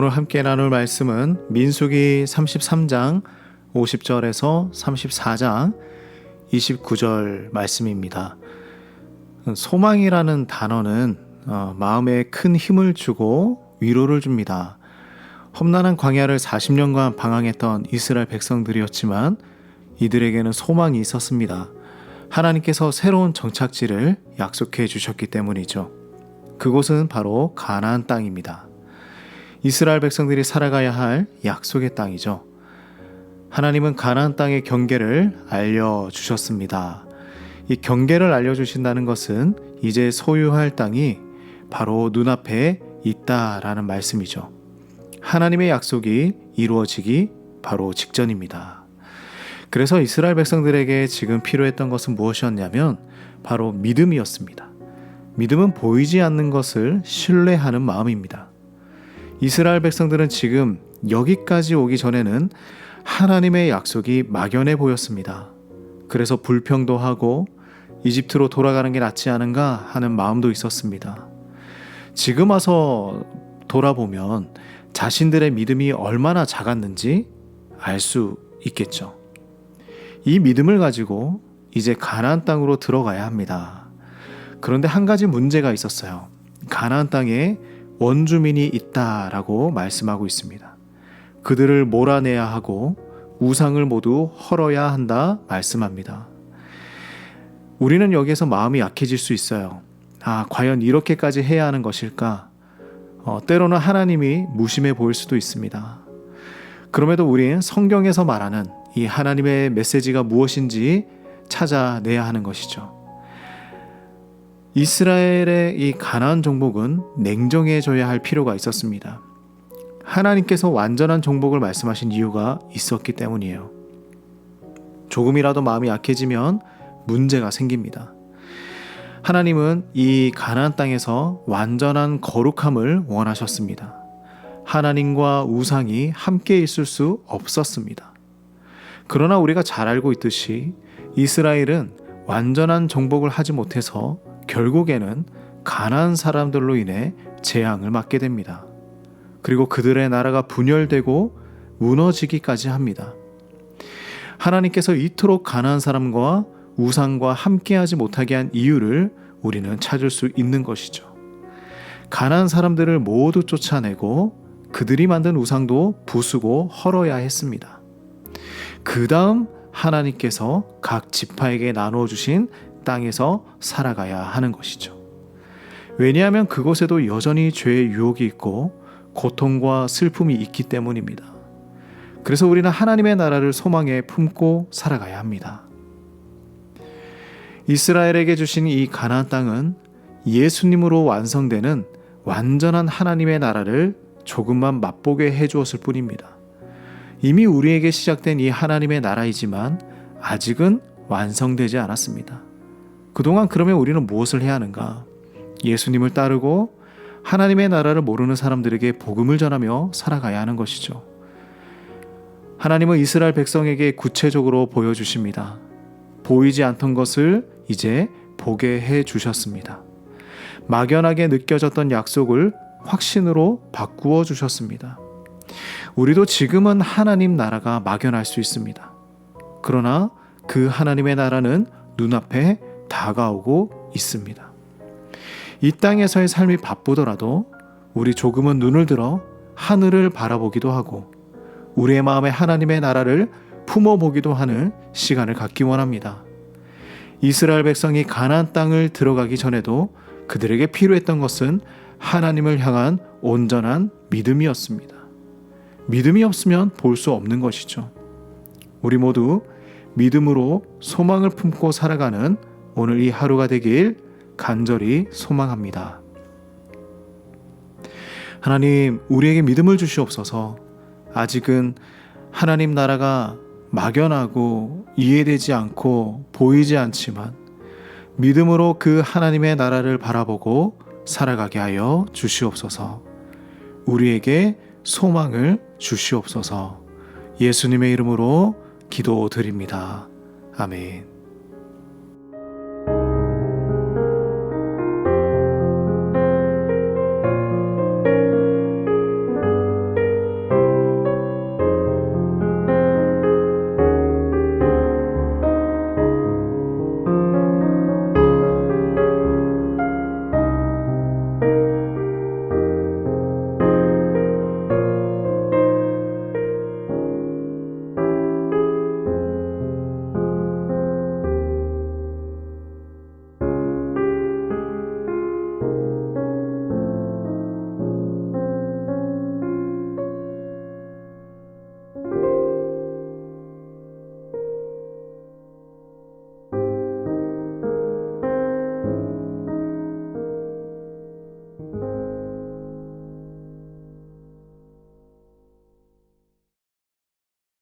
오늘 함께 나눌 말씀은 민수기 33장 50절에서 34장 29절 말씀입니다. 소망이라는 단어는 마음에 큰 힘을 주고 위로를 줍니다. 험난한 광야를 40년간 방황했던 이스라엘 백성들이었지만 이들에게는 소망이 있었습니다. 하나님께서 새로운 정착지를 약속해 주셨기 때문이죠. 그곳은 바로 가나안 땅입니다. 이스라엘 백성들이 살아가야 할 약속의 땅이죠. 하나님은 가나안 땅의 경계를 알려주셨습니다. 이 경계를 알려주신다는 것은 이제 소유할 땅이 바로 눈앞에 있다라는 말씀이죠. 하나님의 약속이 이루어지기 바로 직전입니다. 그래서 이스라엘 백성들에게 지금 필요했던 것은 무엇이었냐면 바로 믿음이었습니다. 믿음은 보이지 않는 것을 신뢰하는 마음입니다. 이스라엘 백성들은 지금 여기까지 오기 전에는 하나님의 약속이 막연해 보였습니다. 그래서 불평도 하고 이집트로 돌아가는 게 낫지 않은가 하는 마음도 있었습니다. 지금 와서 돌아보면 자신들의 믿음이 얼마나 작았는지 알 수 있겠죠. 이 믿음을 가지고 이제 가나안 땅으로 들어가야 합니다. 그런데 한 가지 문제가 있었어요. 가나안 땅에 원주민이 있다라고 말씀하고 있습니다. 그들을 몰아내야 하고 우상을 모두 헐어야 한다 말씀합니다. 우리는 여기에서 마음이 약해질 수 있어요. 과연 이렇게까지 해야 하는 것일까? 때로는 하나님이 무심해 보일 수도 있습니다. 그럼에도 우리는 성경에서 말하는 이 하나님의 메시지가 무엇인지 찾아내야 하는 것이죠. 이스라엘의 이 가나안 정복은 냉정해져야 할 필요가 있었습니다. 하나님께서 완전한 정복을 말씀하신 이유가 있었기 때문이에요. 조금이라도 마음이 약해지면 문제가 생깁니다. 하나님은 이 가나안 땅에서 완전한 거룩함을 원하셨습니다. 하나님과 우상이 함께 있을 수 없었습니다. 그러나 우리가 잘 알고 있듯이 이스라엘은 완전한 정복을 하지 못해서 결국에는 가나안 사람들로 인해 재앙을 맞게 됩니다. 그리고 그들의 나라가 분열되고 무너지기까지 합니다. 하나님께서 이토록 가나안 사람과 우상과 함께하지 못하게 한 이유를 우리는 찾을 수 있는 것이죠. 가나안 사람들을 모두 쫓아내고 그들이 만든 우상도 부수고 헐어야 했습니다. 그 다음 하나님께서 각 지파에게 나누어 주신 땅에서 살아가야 하는 것이죠. 왜냐하면 그곳에도 여전히 죄의 유혹이 있고 고통과 슬픔이 있기 때문입니다. 그래서 우리는 하나님의 나라를 소망에 품고 살아가야 합니다. 이스라엘에게 주신 이 가나안 땅은 예수님으로 완성되는 완전한 하나님의 나라를 조금만 맛보게 해주었을 뿐입니다. 이미 우리에게 시작된 이 하나님의 나라이지만 아직은 완성되지 않았습니다. 그동안 그러면 우리는 무엇을 해야 하는가? 예수님을 따르고 하나님의 나라를 모르는 사람들에게 복음을 전하며 살아가야 하는 것이죠. 하나님은 이스라엘 백성에게 구체적으로 보여주십니다. 보이지 않던 것을 이제 보게 해 주셨습니다. 막연하게 느껴졌던 약속을 확신으로 바꾸어 주셨습니다. 우리도 지금은 하나님 나라가 막연할 수 있습니다. 그러나 그 하나님의 나라는 눈앞에 다가오고 있습니다. 이 땅에서의 삶이 바쁘더라도 우리 조금은 눈을 들어 하늘을 바라보기도 하고 우리의 마음에 하나님의 나라를 품어보기도 하는 시간을 갖기 원합니다. 이스라엘 백성이 가나안 땅을 들어가기 전에도 그들에게 필요했던 것은 하나님을 향한 온전한 믿음이었습니다. 믿음이 없으면 볼 수 없는 것이죠. 우리 모두 믿음으로 소망을 품고 살아가는 오늘 이 하루가 되길 간절히 소망합니다. 하나님, 우리에게 믿음을 주시옵소서. 아직은 하나님 나라가 막연하고 이해되지 않고 보이지 않지만 믿음으로 그 하나님의 나라를 바라보고 살아가게 하여 주시옵소서. 우리에게 소망을 주시옵소서. 예수님의 이름으로 기도드립니다. 아멘.